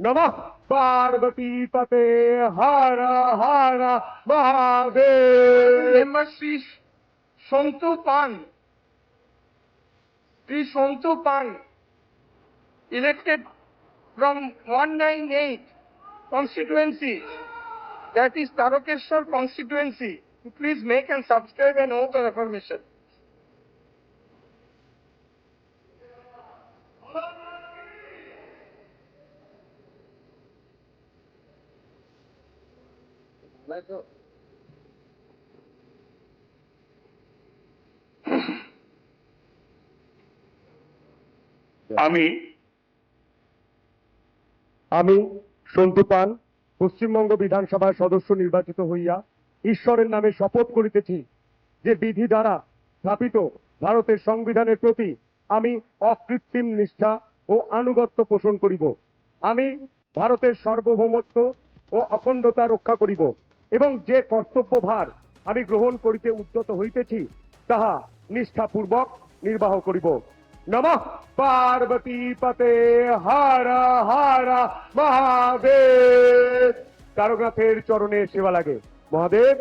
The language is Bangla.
নমঃ Parvati পতে Har Har Mahadev. Member Sri Sontu Pan, Sri Sontu Pan, elected from 198 constituency, that is Tarokeshwar constituency. Please make and subscribe and oath of affirmation. আমি আমি সন্তু পান পশ্চিমবঙ্গ বিধানসভার সদস্য নির্বাচিত হইয়া ঈশ্বরের নামে শপথ করিতেছি যে বিধি দ্বারা স্থাপিত ভারতের সংবিধানের প্রতি আমি অকৃত্রিম নিষ্ঠা ও আনুগত্য পোষণ করিব। আমি ভারতের সার্বভৌমত্ব ও অখণ্ডতা রক্ষা করিব এবং যে কর্তব্যভার আমি গ্রহণ করিতে উদ্যত হইতেছি তাহা নিষ্ঠাপূর্বক নির্বাহ করিব। নমঃ পার্বতী পতে হর হর মহাদেব। তারকনাথের চরণে সেবা লাগে। মহাদেব